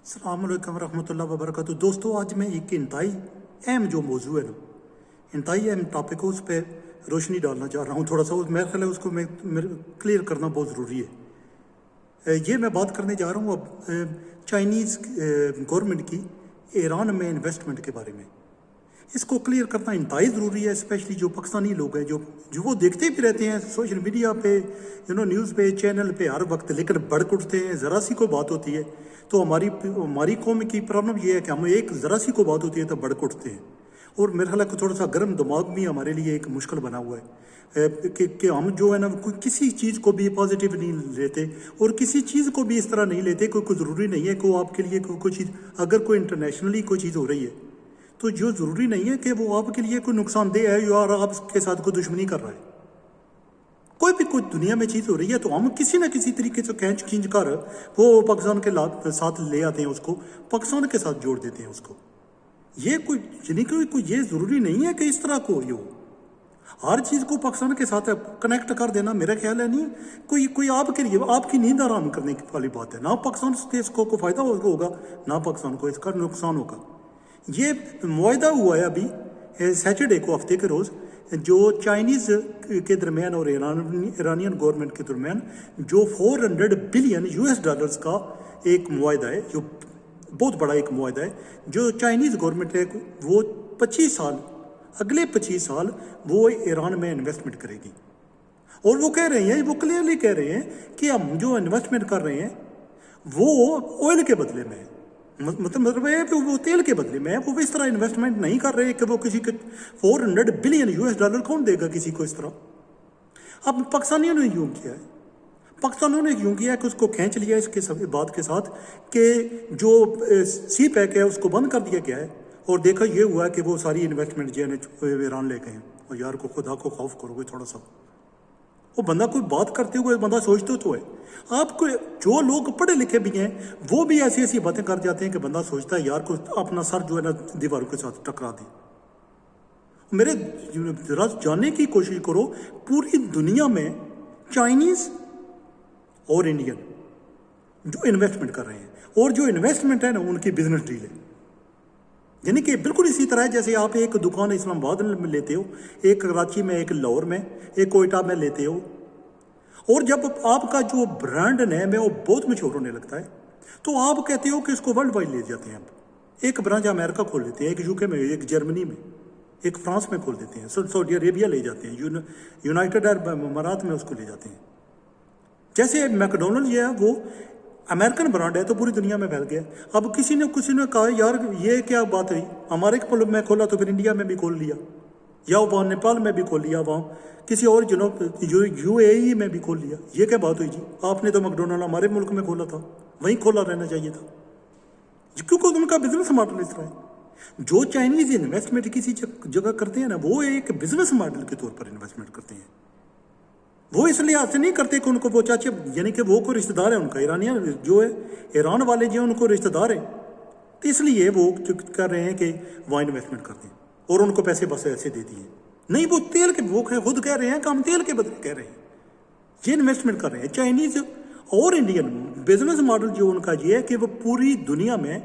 अस्सलाम वालेकुम रहमतुल्लाहि व बरकातुहू। दोस्तों, आज मैं एक इंतहाई अहम जो मौजू है ना, इंतहाई अहम टॉपिक है, उस पर रोशनी डालना चाह रहा हूँ। थोड़ा सा मेरा ख्याल है उसको मैं क्लियर करना बहुत ज़रूरी है। ये मैं बात करने जा रहा हूँ अब चाइनीज़ गवर्नमेंट की ईरान में इन्वेस्टमेंट के बारे में। इसको क्लियर करना इंतहाई ज़रूरी है, स्पेशली जो पाकिस्तानी लोग हैं जो जो वो देखते भी रहते हैं सोशल मीडिया पे, न्यूज़ पे, चैनल पे हर वक्त, लेकिन भड़क उठते हैं। ज़रा सी को बात होती है तो हमारी कौम की प्रॉब्लम ये है कि हम एक ज़रा सी को बात होती है तो भड़क उठते हैं। और मेरे ख्याल है थोड़ा सा गर्म दिमाग भी हमारे लिए एक मुश्किल बना हुआ है कि हम जो है ना किसी चीज़ को भी पॉजिटिव नहीं लेते और किसी चीज़ को भी इस तरह नहीं लेते। कोई ज़रूरी नहीं है कि वो आपके लिए कोई चीज़, अगर कोई इंटरनेशनली कोई चीज़ हो रही है तो जो ज़रूरी नहीं है कि वो आपके लिए कोई नुकसानदेह है या आपके साथ कोई दुश्मनी कर रहा है। कोई दुनिया में चीज़ हो रही है तो हम किसी ना किसी तरीके से खींच कर वो पाकिस्तान के साथ ले आते हैं, उसको पाकिस्तान के साथ जोड़ देते हैं उसको। ये कोई ये ज़रूरी नहीं है कि इस तरह को हो। हर चीज़ को पाकिस्तान के साथ कनेक्ट कर देना मेरा ख्याल है नहीं कोई आपके लिए आपकी नींद आराम करने वाली बात है। ना पाकिस्तान से इसको कोई फ़ायदा होगा, ना पाकिस्तान को इसका नुकसान होगा। ये मुआहदा हुआ है अभी सैटरडे को, हफ्ते के रोज़, जो चाइनीज़ के दरमियान और ईरानियन गवर्नमेंट के दरमियान जो 400 बिलियन US डॉलर्स का एक मुआहदा है, जो बहुत बड़ा एक मुआहदा है, जो चाइनीज़ गवर्नमेंट है वो 25 साल, अगले 25 साल वो ईरान में इन्वेस्टमेंट करेगी। और वो कह रहे हैं, वो क्लियरली कह रहे हैं कि हम जो इन्वेस्टमेंट कर रहे हैं वो ऑयल के बदले में है। मतलब है कि वो तेल के बदले में है। वो इस तरह इन्वेस्टमेंट नहीं कर रहे कि वो किसी के 400 बिलियन US डॉलर कौन देगा किसी को इस तरह। अब पाकिस्तानियों ने यूँ किया है, पाकिस्तानियों ने यूँ किया है कि उसको खींच लिया इसके सब बात के साथ कि जो सी पैक है उसको बंद कर दिया गया है। और देखा ये हुआ है कि वो सारी इन्वेस्टमेंट जो है ईरान ले गए हैं। और यार को खुदा को खौफ करोगे थोड़ा सा। वो बंदा कोई बात करते हुए बंदा सोचते तो है। आपको जो लोग पढ़े लिखे भी हैं वो भी ऐसी ऐसी बातें कर जाते हैं कि बंदा सोचता है यार को अपना सर जो है ना दीवारों के साथ टकरा दे। मेरे जरा जानने की कोशिश करो, पूरी दुनिया में चाइनीज़ और इंडियन जो इन्वेस्टमेंट कर रहे हैं, और जो इन्वेस्टमेंट है ना उनकी बिजनेस डील है। यानी कि बिल्कुल इसी तरह है जैसे आप एक दुकान इस्लामाबाद में लेते हो, एक कराची में, एक लाहौर में, एक कोयटा में लेते हो, और जब आपका जो ब्रांड नेम है वो बहुत मशहूर होने लगता है तो आप कहते हो कि इसको वर्ल्ड वाइड ले जाते हैं। आप एक ब्रांच अमेरिका खोल लेते हैं, एक UK में, एक जर्मनी में, एक फ्रांस में खोल देते हैं, सऊदी अरेबिया ले जाते हैं, यूनाइटेड अरब अमारात में उसको ले जाते हैं। जैसे मैकडोनल्ड है वो अमेरिकन ब्रांड है तो पूरी दुनिया में फैल गया। अब किसी ने कहा यार ये क्या बात है, हमारे मुल्क में खोला तो फिर इंडिया में भी खोल लिया, या वहाँ नेपाल में भी खोल लिया, वहाँ किसी और UAE में भी खोल लिया। ये क्या बात हुई जी, आपने तो मैकडोनल्ड हमारे मुल्क में खोला था, वहीं खोला रहना चाहिए था। क्योंकि उनका बिजनेस मॉडल इस तरह है। जो चाइनीज़ इन्वेस्टमेंट किसी जगह करते हैं ना, वो एक बिजनेस मॉडल के तौर पर इन्वेस्टमेंट करते हैं। वो इसलिए आपसे नहीं करते कि उनको वो चाचे, यानी कि वो कोई रिश्तेदार है उनका, ईरानियन जो है, ईरान वाले जो उनको रिश्तेदार है, तो इसलिए वो कर रहे हैं कि वहाँ इन्वेस्टमेंट करते हैं और उनको पैसे बस ऐसे दे दिए। नहीं, वो तेल के, वो खुद कह रहे हैं कि हम तेल के बदले कह रहे हैं ये इन्वेस्टमेंट कर रहे हैं। चाइनीज़ और इंडियन बिजनेस मॉडल जो उनका ये है कि वो पूरी दुनिया में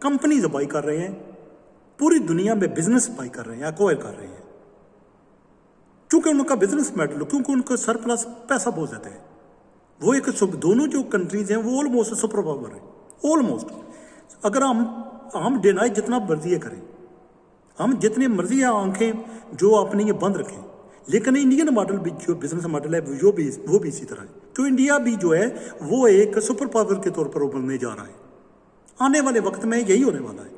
कंपनीज बाई कर रहे हैं, पूरी दुनिया में बिजनेस बाई कर रहे हैं, एक्वायर कर रहे हैं, क्योंकि उनका बिजनेस मॉडल, क्योंकि उनका सरप्लस पैसा बहुत ज़्यादा है। वो एक दोनों जो कंट्रीज हैं वो ऑलमोस्ट सुपर पावर है, ऑलमोस्ट। अगर हम डिनाई जितना मर्जी करें, हम जितनी मर्जी आंखें जो अपनी ये बंद रखें, लेकिन इंडियन मॉडल भी जो बिजनेस मॉडल है वो भी इसी तरह है। तो इंडिया भी जो है वो एक सुपर पावर के तौर पर उभरने जा रहा है, आने वाले वक्त में यही होने वाला है।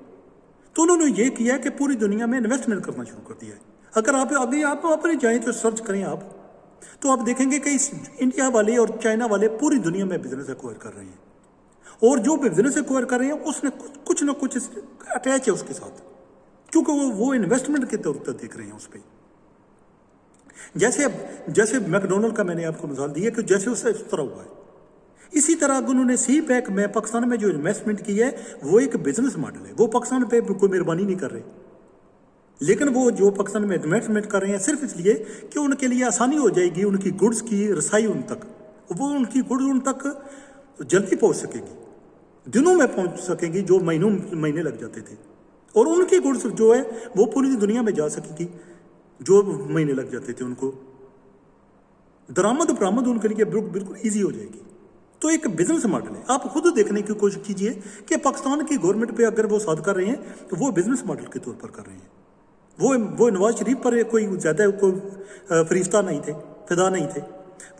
तो उन्होंने ये किया कि पूरी दुनिया में इन्वेस्टमेंट करना शुरू कर दिया है। अगर आप अभी आप जाएँ तो सर्च करें आप, तो आप देखेंगे कि इंडिया वाले और चाइना वाले पूरी दुनिया में बिजनेस एक्वायर कर रहे हैं, और जो बिजनेस एक्वायर कर रहे हैं उसने कुछ ना कुछ अटैच है उसके साथ, क्योंकि वो इन्वेस्टमेंट के तौर पर देख रहे हैं उस पर। जैसे मैकडोनल्ड का मैंने आपको मिसाल दी है कि जैसे उससे इस तरह हुआ है, इसी तरह उन्होंने सी पैक में पाकिस्तान में जो इन्वेस्टमेंट की है वो एक बिजनेस मॉडल है। वो पाकिस्तान पे कोई मेहरबानी नहीं कर रहे, लेकिन वो जो पाकिस्तान में इन्वेस्टमेंट कर रहे हैं सिर्फ इसलिए कि उनके लिए आसानी हो जाएगी, उनकी गुड्स की रसाई उन तक, वो उनकी गुड्स उन तक जल्दी पहुंच सकेगी। दिनों में पहुंच सकेंगी जो महीनों महीने लग जाते थे, और उनकी गुड्स जो है वो पूरी दुनिया में जा सकेगी जो महीने लग जाते थे। उनको दरामद बरामद उनके लिए बिल्कुल ईजी हो जाएगी। तो एक बिजनेस मॉडल है। आप खुद देखने की कोशिश कीजिए कि पाकिस्तान की गवर्नमेंट पे अगर वो साथ कर रहे हैं तो वो बिजनेस मॉडल के तौर पर कर रहे हैं। वो नवाज शरीफ पर कोई ज़्यादा कोई फरिश्ता नहीं थे, फिदा नहीं थे,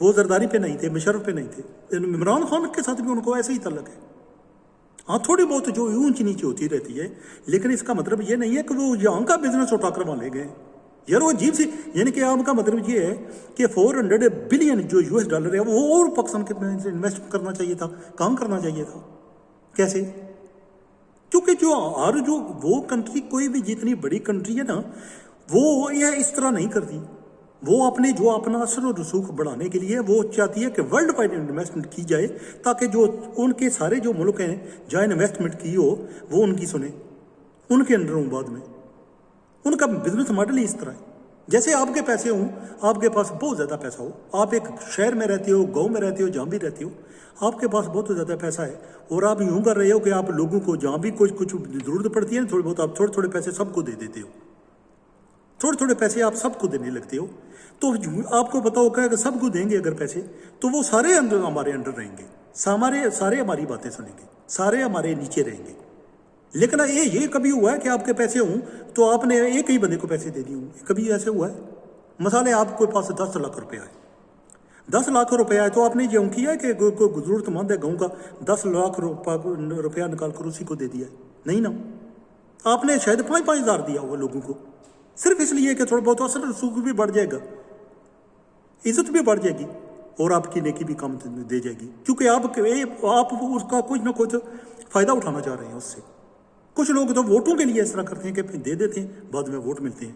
वो जरदारी पे नहीं थे, मुशर्रफ पे नहीं थे। इमरान खान के साथ भी उनको ऐसे ही तल्लक है। हाँ, थोड़ी बहुत जो ऊंच नीचे होती रहती है, लेकिन इसका मतलब ये नहीं है कि वो यहाँ का बिजनेस उठा करवा ले गए यार। वो अजीब सी, यानी कि आपका मतलब ये है कि 400 बिलियन जो US डॉलर है वो और पाकिस्तान के इन्वेस्ट करना चाहिए था। काम करना चाहिए था, कैसे? क्योंकि जो वो कंट्री, कोई भी जितनी बड़ी कंट्री है ना, वो यह इस तरह नहीं करती। वो अपना असर और रसूख बढ़ाने के लिए वो चाहती है कि वर्ल्ड वाइड इन्वेस्टमेंट की जाए, ताकि जो उनके सारे जो मुल्क हैं जहाँ इन्वेस्टमेंट की हो वो उनकी सुने, उनके अंडर हो। बाद में उनका बिजनेस मॉडल ही इस तरह है। जैसे आपके पैसे हों, आपके पास बहुत ज़्यादा पैसा हो, आप एक शहर में रहते हो, गाँव में रहते हो, जहाँ भी रहते हो, आपके पास बहुत ज़्यादा पैसा है, और आप यूँ कर रहे हो कि आप लोगों को जहाँ भी कुछ ज़रूरत पड़ती है ना, थोड़ी बहुत, आप थोड़े थोड़े पैसे सबको दे देते हो। थोड़े थोड़े पैसे आप सबको देने लगते हो। तो आपको पता होगा कि सबको देंगे अगर पैसे, तो वो सारे हमारे अंडर रहेंगे, सारे हमारी बातें सुनेंगे, सारे हमारे नीचे रहेंगे। लेकिन ये कभी हुआ है कि आपके पैसे हों तो आपने एक ही बंदे को पैसे दे दिए हों? कभी ऐसे हुआ है? मसाले आपके पास 10 लाख रुपया है, 10 लाख रुपया है, तो आपने यूँ किया है कि कोई जरूरतमंद है गाँव का, 10 लाख रुपया निकाल कर उसी को दे दिया है? नहीं ना, आपने शायद 5-5 हज़ार दिया हुआ लोगों को, सिर्फ इसलिए कि थोड़ा बहुत असर रसूख भी बढ़ जाएगा, इज्जत भी बढ़ जाएगी, और आपकी नेकी भी कम दे जाएगी, क्योंकि आप उसका कुछ ना कुछ फ़ायदा उठाना चाह रहे हैं उससे। कुछ लोग तो वोटों के लिए इस तरह करते हैं कि दे देते हैं, बाद में वोट मिलते हैं।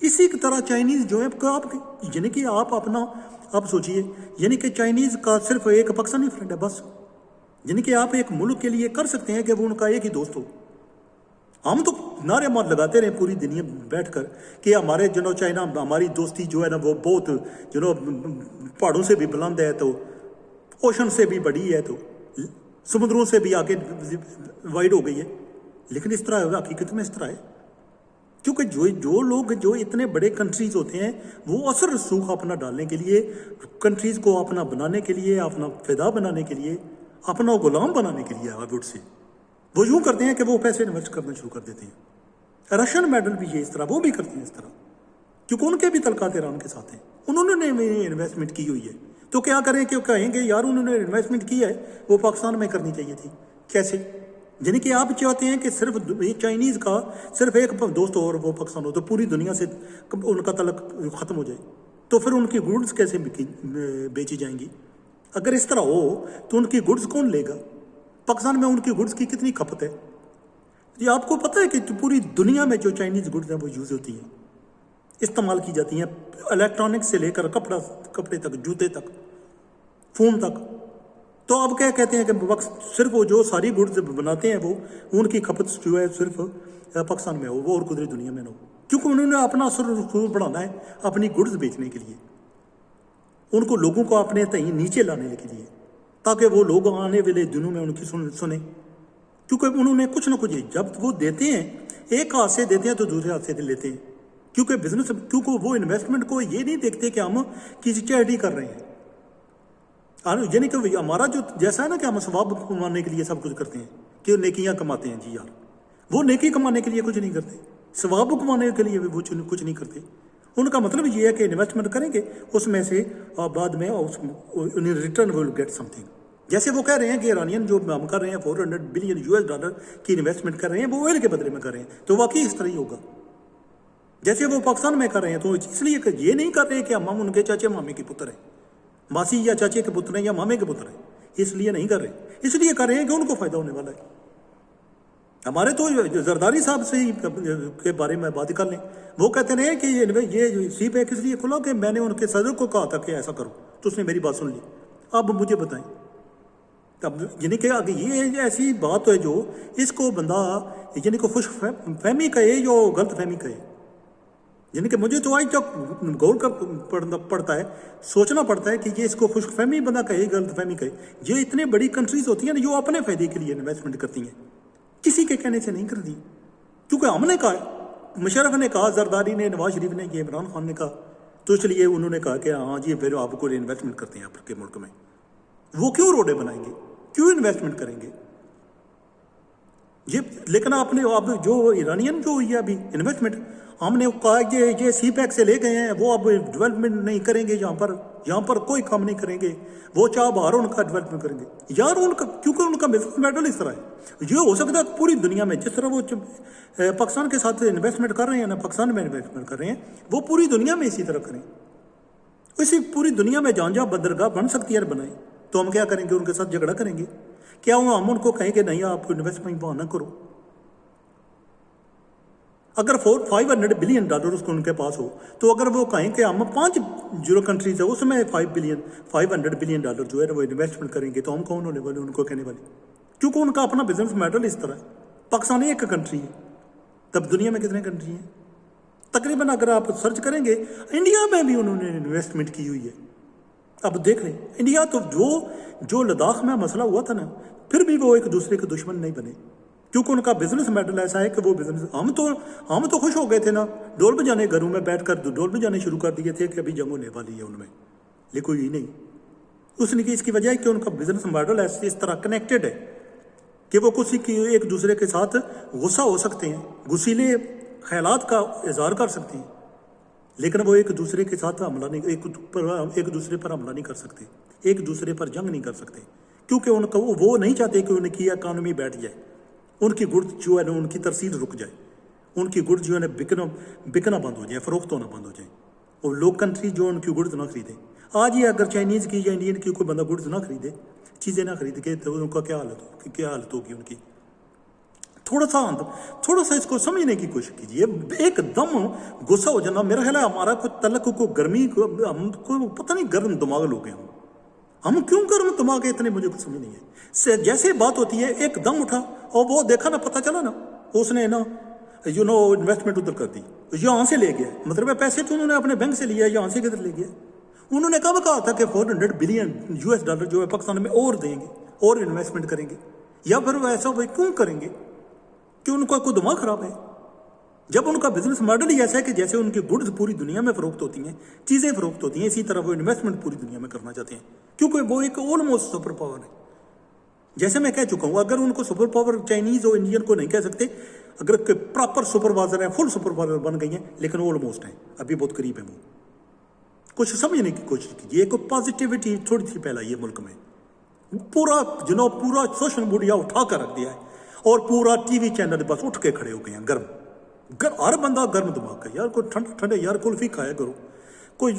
इसी की तरह चाइनीज़ जो है आप, यानी कि आप सोचिए, यानी कि चाइनीज़ का सिर्फ एक पाकिस्तानी फ्रेंड है बस। यानी कि आप एक मुल्क के लिए कर सकते हैं कि वो उनका एक ही दोस्त हो। हम तो नारे मार लगाते रहे पूरी दुनिया बैठकर कि हमारे चाइना, हमारी दोस्ती जो है ना वो बहुत पहाड़ों से भी बुलंद है, तो ओशन से भी बड़ी है, तो समुद्रों से भी आगे वाइड हो गई है। लेकिन इस तरह है, हकीकत में इस तरह है, क्योंकि जो लोग जो इतने बड़े कंट्रीज होते हैं वो असर रसूख अपना डालने के लिए, कंट्रीज को अपना बनाने के लिए, अपना फिदा बनाने के लिए, अपना गुलाम बनाने के लिए आउट से वो यूँ करते हैं कि वो पैसे इन्वेस्ट करना शुरू कर देते हैं। रशियन मेडल भी ये इस तरह, वो भी करते हैं इस तरह, क्योंकि उनके भी तलकात ईरान के साथ हैं, उन्होंने इन्वेस्टमेंट की हुई है। तो क्या करें, क्यों कहेंगे यार उन्होंने इन्वेस्टमेंट की है, वो पाकिस्तान में करनी चाहिए थी? कैसे? यानी कि आप चाहते हैं कि सिर्फ चाइनीज़ का सिर्फ एक दोस्त हो और वो पाकिस्तान हो, तो पूरी दुनिया से उनका तलक ख़त्म हो जाए, तो फिर उनकी गुड्स कैसे बेची जाएंगी? अगर इस तरह हो तो उनकी गुड्स कौन लेगा? पाकिस्तान में उनकी गुड्स की कितनी खपत है? ये आपको पता है कि पूरी दुनिया में जो चाइनीज़ गुड्स हैं वो यूज़ होती हैं, इस्तेमाल की जाती हैं, इलेक्ट्रॉनिक्स से लेकर कपड़े तक, जूते तक, फ़ोन तक। तो अब क्या कहते हैं कि सिर्फ वो जो सारी गुड्स बनाते हैं वो उनकी खपत जो है सिर्फ पाकिस्तान में हो, वो और कुदरती दुनिया में ना हो, क्योंकि उन्होंने अपना असर बढ़ाना है अपनी गुड्स बेचने के लिए, उनको लोगों को अपने तहीं नीचे लाने के लिए, ताकि वो लोग आने वाले दिनों में उनकी सुने। क्योंकि उन्होंने कुछ ना कुछ, जब वो देते हैं एक हाथ से देते हैं तो दूसरे हाथ से लेते हैं, क्योंकि वो इन्वेस्टमेंट को ये नहीं देखते कि हम किसी चैरिटी कर रहे हैं। यानी कि हमारा जो जैसा है ना कि हम सवाब कमाने के लिए सब कुछ करते हैं कि नेकियां कमाते हैं। जी यार, वो नेकी कमाने के लिए कुछ नहीं करते, सवाब कमाने के लिए भी वो कुछ नहीं करते। उनका मतलब ये है कि इन्वेस्टमेंट करेंगे, उसमें से बाद में रिटर्न विल गेट समथिंग। जैसे वो कह रहे हैं कि ईरानियन जो हम कर रहे हैं 400 बिलियन US डॉलर की इन्वेस्टमेंट कर रहे हैं, वो ऑयल के बदले में कर रहे हैं, तो वाकई इस तरह ही होगा जैसे वो पाकिस्तान में कर रहे हैं। तो इसलिए ये नहीं कर रहे कि हम उनके चाचे मामे के पुत्र हैं, मासी या चाचे के पुत्र हैं या मामे के पुत्र हैं, इसलिए नहीं कर रहे, इसलिए कर रहे हैं कि उनको फ़ायदा होने वाला है। हमारे तो जरदारी साहब से ही के बारे में बात कर लें, वो कहते रहे कि ये सी पैक इसलिए खुला कि मैंने उनके सदर को कहा था कि ऐसा करो, तो उसने मेरी बात सुन ली। अब मुझे बताएं, तब यानी कि अगर ये ऐसी बात है जो इसको बंदा यानी कि खुश फहमी कहे या गलत फहमी कहे, यानी कि मुझे तो आज तक गौर कर पड़ता है, सोचना पड़ता है कि ये इसको खुशफहमी बंदा कहे, गलतफहमी कहे। ये इतने बड़ी कंट्रीज होती हैं ना जो अपने फायदे के लिए इन्वेस्टमेंट करती हैं, किसी के कहने से नहीं करती। क्योंकि हमने कहा, मुशर्रफ ने कहा, जरदारी ने, नवाज शरीफ ने, ये इमरान खान ने कहा, तो इसलिए उन्होंने कहा कि हाँ जी फिर आपको इन्वेस्टमेंट करते हैं आपके मुल्क में। वो क्यों रोडें बनाएंगे, क्यों इन्वेस्टमेंट करेंगे ये? लेकिन आपने अब जो ईरानियन जो हुई है अभी इन्वेस्टमेंट, हमने कहा कि ये सी पैक से ले गए हैं, वो अब डेवलपमेंट नहीं करेंगे, यहाँ पर कोई काम नहीं करेंगे, वो चाह बाहर उनका डेवलपमेंट करेंगे। यार उनका, क्योंकि उनका बिजनेस मॉडल इस तरह है। ये हो सकता है पूरी दुनिया में जिस तरह वो पाकिस्तान के साथ इन्वेस्टमेंट कर रहे हैं ना, पाकिस्तान में इन्वेस्टमेंट कर रहे हैं, वो पूरी दुनिया में इसी तरह करें। इसी पूरी दुनिया में जहाँ जहाँ बंदरगाह बन सकती है बनाए, तो हम क्या करेंगे? उनके साथ झगड़ा करेंगे क्या? हम उनको कहेंगे नहीं आप इन्वेस्टमेंट वहाँ ना करो। अगर $500 बिलियन उसको उनके पास हो, तो अगर वो कहें कि हम 5 जीरो कंट्रीज है उसमें $500 बिलियन जो है वो इन्वेस्टमेंट करेंगे, तो हम कौन होने वाले उनको कहने वाले? क्योंकि उनका अपना बिजनेस मॉडल इस तरह है। पाकिस्तान एक कंट्री है, तब दुनिया में कितने कंट्री हैं? तकरीबन अगर आप सर्च करेंगे, इंडिया में भी उन्होंने इन्वेस्टमेंट की हुई है। अब देख रहे हैं इंडिया तो जो लद्दाख में मसला हुआ था ना, फिर भी वो एक दूसरे के दुश्मन नहीं बने, क्योंकि उनका बिजनेस मॉडल ऐसा है कि वो बिजनेस, हम तो खुश हो गए थे ना, ढोल बजाने घरों में बैठकर ढोल बजाने शुरू कर दिए थे कि अभी जंग होने वाली है उनमें, लेकिन कोई नहीं। उसने की इसकी वजह है कि उनका बिजनेस मॉडल ऐसे इस तरह कनेक्टेड है कि वो किसी की एक दूसरे के साथ गुस्सा हो सकते हैं, गुस्सीले ख्यालात का इजहार कर सकते हैं, लेकिन वो एक दूसरे के साथ हमला नहीं, एक दूसरे पर हमला नहीं कर सकते, एक दूसरे पर जंग नहीं कर सकते, क्योंकि उनका वो नहीं चाहते कि उनकी इकॉनमी बैठ जाए, उनकी गुड्स जो है ना उनकी तरसील रुक जाए, उनकी गुड्स जो है ना बिकना बंद हो जाए, फरोख्त होना बंद हो जाए, और लोग कंट्री जो उनकी गुड्स ना खरीदे। आज ही अगर चाइनीज़ की या इंडियन की कोई बंदा गुड्स ना खरीदे, चीज़ें ना खरीद के, तो उनका क्या हालत होगी उनकी। थोड़ा सा इसको समझने की कोशिश कीजिए। एकदम गुस्सा हो जाना, मेरा ख्याल है हमारा कुछ तलक को गर्मी हमको पता नहीं, गर्म दिमाग लोग हैं हम क्यों गर्म दिमाग है इतने, मुझे कुछ समझ नहीं है। जैसे बात होती है एकदम उठा और वो देखा ना, पता चला ना उसने ना इन्वेस्टमेंट उधर कर दी, यहाँ से ले गया, मतलब पैसे तो उन्होंने अपने बैंक से लिया, यहाँ से किधर ले गया? उन्होंने कब कहा था कि $400 बिलियन जो है पाकिस्तान में और देंगे और इन्वेस्टमेंट करेंगे, या फिर वो ऐसा भाई क्यों करेंगे कि उनका कोई दिमाग खराब है? जब उनका बिजनेस मॉडल ही ऐसा है कि जैसे उनकी गुड्स पूरी दुनिया में फरोख्त होती हैं, चीज़ें फरोख्त होती हैं, इसी तरह वो इन्वेस्टमेंट पूरी दुनिया में करना चाहते हैं, क्योंकि वो एक ऑलमोस्ट सुपर पावर है। जैसे मैं कह चुका हूँ, अगर उनको सुपर पावर चाइनीज़ और इंडियन को नहीं कह सकते, अगर प्रॉपर सुपर पावर है, फुल सुपर पावर बन गई है, लेकिन ऑलमोस्ट है, अभी बहुत करीब है। वो कुछ समझने की कोशिश कीजिए। एक पॉजिटिविटी थोड़ी सी फैलाई है मुल्क में, पूरा सोशल मीडिया उठा कर रख दिया है, और पूरा टीवी चैनल बस उठ के खड़े हो गए हैं गर्म। हर बंदा गर्म दिमाग का, यार कोई ठंडे यार कुल्फी खाया करो, कोई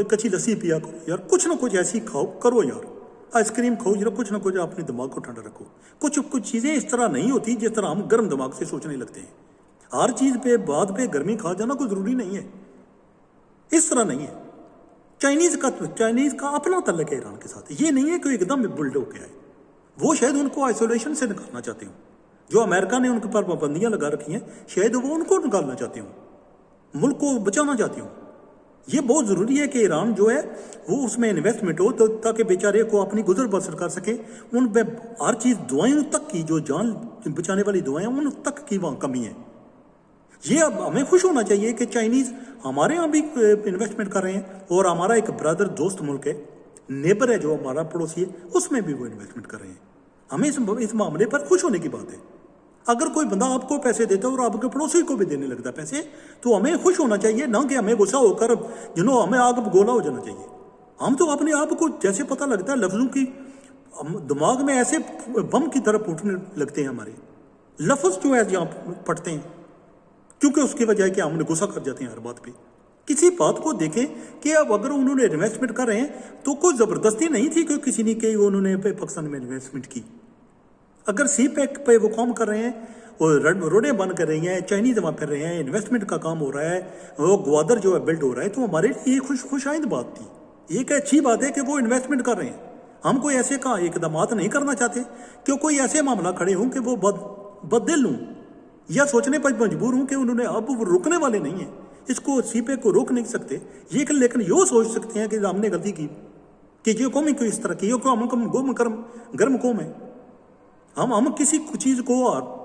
कच्ची लस्सी पिया करो, यार कुछ ना कुछ ऐसी खाओ करो, यार आइसक्रीम खाओ, यार कुछ ना कुछ अपने दिमाग को ठंडा रखो। कुछ चीज़ें इस तरह नहीं होती जिस तरह हम गर्म दिमाग से सोचने लगते हैं। हर चीज़ पे बात पे गर्मी खा जाना कोई ज़रूरी नहीं है, इस तरह नहीं है। चाइनीज़ का अपना तल्लक है ईरान के साथ, ये नहीं है कि एकदम बुल्ड होके आए। वो शायद उनको आइसोलेशन से निकालना चाहते हूँ, जो अमेरिका ने उनके पर पाबंदियाँ लगा रखी हैं, शायद वो उनको निकालना चाहती हूँ, मुल्क को बचाना चाहती हूँ। ये बहुत ज़रूरी है कि ईरान जो है वो उसमें इन्वेस्टमेंट हो, तो ताकि बेचारे को अपनी गुजर बसर कर सके। उन पे हर चीज़ दवाइयों तक की, जो जान बचाने वाली दवाएं, उन तक की वहाँ कमी है। ये अब हमें खुश होना चाहिए कि चाइनीज़ हमारे यहाँ भी इन्वेस्टमेंट कर रहे हैं, और हमारा एक ब्रदर दोस्त मुल्क है, नेबर है जो हमारा पड़ोसी है, उसमें भी वो इन्वेस्टमेंट कर रहे हैं। हमें इस मामले पर खुश होने की बात है। अगर कोई बंदा आपको पैसे देता है और आपके पड़ोसी को भी देने लगता है पैसे, तो हमें खुश होना चाहिए, ना कि हमें गुस्सा होकर हमें आग गोला हो जाना चाहिए। हम तो अपने आप को जैसे पता लगता है लफ्ज़ों की, दिमाग में ऐसे बम की तरह फूटने लगते हैं हमारे लफ्ज़ जो है यहाँ पढ़ते हैं, क्योंकि उसकी वजह है कि हमने गुस्सा कर जाते हैं हर बात पे। किसी बात को देखें कि अब अगर उन्होंने इन्वेस्टमेंट कर रहे हैं तो कोई ज़बरदस्ती नहीं थी कि किसी ने कही उन्होंने पाकिस्तान में इन्वेस्टमेंट की। अगर सी पैक पे वो काम कर रहे हैं और रोडें बंद कर रही हैं, चाइनीज वहाँ फिर रहे हैं, इन्वेस्टमेंट का काम हो रहा है, वो ग्वादर जो है बिल्ड हो रहा है, तो हमारे लिए खुशाइंद बात थी। एक अच्छी बात है कि वो इन्वेस्टमेंट कर रहे हैं। हम कोई ऐसे का इकदाम नहीं करना चाहते कि कोई ऐसे मामला खड़े हों कि वो बददिल हों, यह सोचने पर मजबूर हूं कि उन्होंने अब वो रुकने वाले नहीं है, इसको सीपे को रोक नहीं सकते ये, लेकिन यो सोच सकते हैं कि हमने गलती की कि ये कौम ही क्यों इस तरह की, ये क्यों हम गर्म कौम है। हम किसी चीज़ को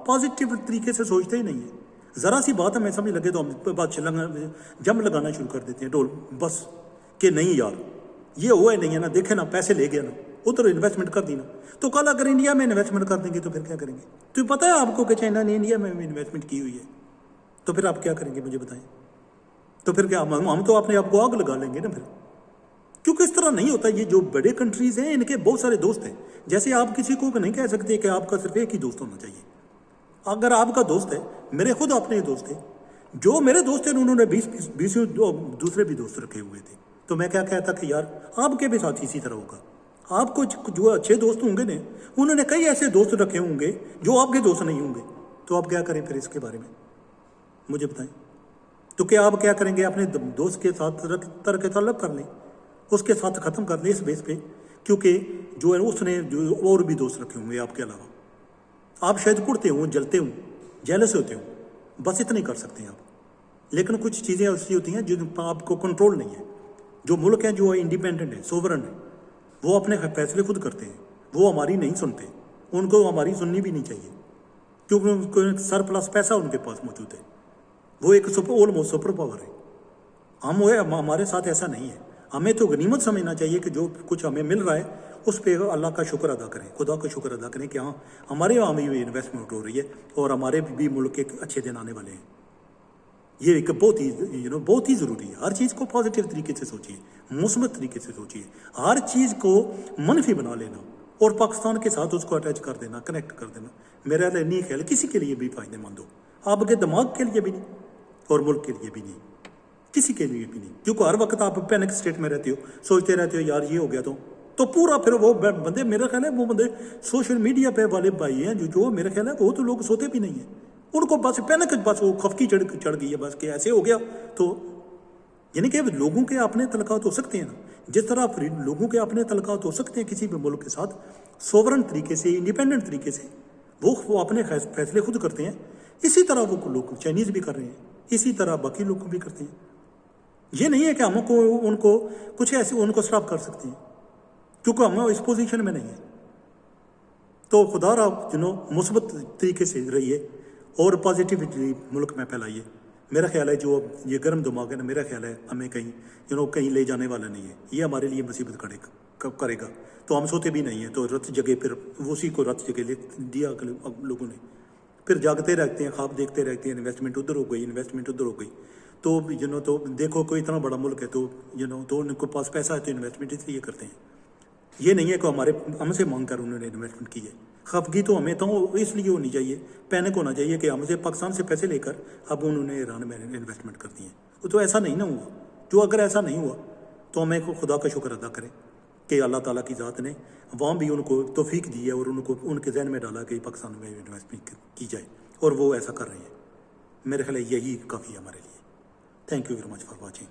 पॉजिटिव तरीके से सोचते ही नहीं है। ज़रा सी बात हमें समझ लगे तो हम बात जम लगाना शुरू कर देते हैं ढोल बस, कि नहीं यार ये हुआ ही नहीं है ना, देखे ना पैसे ले गया ना, उधर इन्वेस्टमेंट कर दी ना। तो कल अगर इंडिया में इन्वेस्टमेंट कर देंगे तो फिर क्या करेंगे? तो पता है आपको कि चाइना ने इंडिया में इन्वेस्टमेंट की हुई है, तो फिर आप क्या करेंगे मुझे बताएं? तो फिर क्या हम तो अपने आप को आग लगा लेंगे ना फिर, क्योंकि इस तरह नहीं होता। ये जो बड़े कंट्रीज हैं इनके बहुत सारे दोस्त हैं। जैसे आप किसी को नहीं कह सकते कि आपका सिर्फ एक ही दोस्त होना चाहिए। अगर आपका दोस्त है, मेरे खुद अपने दोस्त थे, जो मेरे दोस्त थे उन्होंने 20 दूसरे भी दोस्त रखे हुए थे। तो मैं क्या कहता कि यार आपके भी साथ इसी तरह होगा। आपको जो अच्छे दोस्त होंगे ने, उन्होंने कई ऐसे दोस्त रखे होंगे जो आपके दोस्त नहीं होंगे। तो आप क्या करें फिर इसके बारे में मुझे बताएं? तो क्या आप क्या करेंगे? अपने दोस्त के साथ तरक तलब कर लें, उसके साथ ख़त्म कर लें इस बेस पे, क्योंकि जो है उसने जो और भी दोस्त रखे होंगे आपके अलावा। आप शायद कुड़ते हों, जलते हों, जेलस होते हों, बस इतना ही कर सकते हैं आप। लेकिन कुछ चीज़ें ऐसी होती हैं जिन पर आपको कंट्रोल नहीं है। जो मुल्क हैं जो इंडिपेंडेंट है, सोवरन है, वो अपने फैसले खुद करते हैं, वो हमारी नहीं सुनते, उनको हमारी सुननी भी नहीं चाहिए, क्योंकि उनको सरप्लस पैसा उनके पास मौजूद है। वो एक ऑलमोस्ट सुपर पावर है। हमारे साथ ऐसा नहीं है। हमें तो गनीमत समझना चाहिए कि जो कुछ हमें मिल रहा है उस पर अल्लाह का शुक्र अदा करें, खुदा का शुक्र अदा करें कि हाँ हमारे यहाँ भी इन्वेस्टमेंट हो रही है और हमारे भी मुल्क के अच्छे दिन आने वाले हैं। ये एक बहुत ही बहुत ही ज़रूरी है। हर चीज़ को पॉजिटिव तरीके से सोचिए, मुस्बत तरीके से सोचिए। हर चीज़ को मनफी बना लेना और पाकिस्तान के साथ उसको अटैच कर देना, कनेक्ट कर देना, मेरा नहीं ख्याल किसी के लिए भी फ़ायदेमंद हो। आपके दिमाग के लिए भी नहीं और मुल्क के लिए भी नहीं, किसी के लिए भी नहीं। क्योंकि हर वक्त आप पैनिक स्टेट में रहते हो, सोचते रहते हो यार ये हो गया तो पूरा फिर वो बंदे, मेरा ख्याल है वो बंदे सोशल मीडिया पे वाले भाई हैं जो मेरा ख्याल है वो तो लोग सोते भी नहीं हैं। उनको बस पैनिक, बस वो खफकी चढ़ गई है बस कि ऐसे हो गया। तो यानी कि लोगों के अपने तलकात हो सकते हैं ना, जिस तरह लोगों के अपने तलकात हो सकते हैं किसी भी मुल्क के साथ सोवरन तरीके से, इंडिपेंडेंट तरीके से, वो अपने फैसले खुद करते हैं। इसी तरह वो लोग चाइनीज़ भी कर रहे हैं, इसी तरह बाकी लोग भी करते हैं। ये नहीं है कि हमको उनको कुछ ऐसे उनको स्टॉप कर सकते हैं, क्योंकि हम इस पोजीशन में नहीं है। तो खुदा मुस्बत तरीके से रहिए और पॉजिटिविटी मुल्क में फैलाइए। मेरा ख्याल है जो ये गर्म दिमाग है ना, मेरा ख्याल है हमें कहीं कहीं ले जाने वाला नहीं है। ये हमारे लिए मुसीबत करेगा। तो हम सोते भी नहीं हैं, तो रत जगह फिर उसी को रत जगह ले दिया लोगों ने, फिर जागते रहते हैं, ख्वाब देखते रहते हैं, इन्वेस्टमेंट उधर हो गई, इन्वेस्टमेंट उधर हो गई। तो तो देखो कोई इतना बड़ा मुल्क है तो तो उनके पास पैसा है तो इन्वेस्टमेंट इसलिए करते हैं। ये नहीं है कि हमसे मांग कर उन्होंने इन्वेस्टमेंट की है। खफगी तो हमें तो इसलिए होनी चाहिए, पैनिक होना चाहिए कि हमसे पाकिस्तान से पैसे लेकर अब उन्होंने ईरान में इन्वेस्टमेंट कर दिए। तो ऐसा नहीं ना हुआ। जो अगर ऐसा नहीं हुआ तो हमें खुदा का शुक्र अदा करें कि अल्लाह ताला की ज़ात ने वहाँ भी उनको तौफीक दी है और उनको उनके जहन में डाला कि पाकिस्तान में इन्वेस्टमेंट की जाए, और वो ऐसा कर रहे हैं। मेरे ख्याल यही काफ़ी है हमारे लिए। Thank you very much for watching.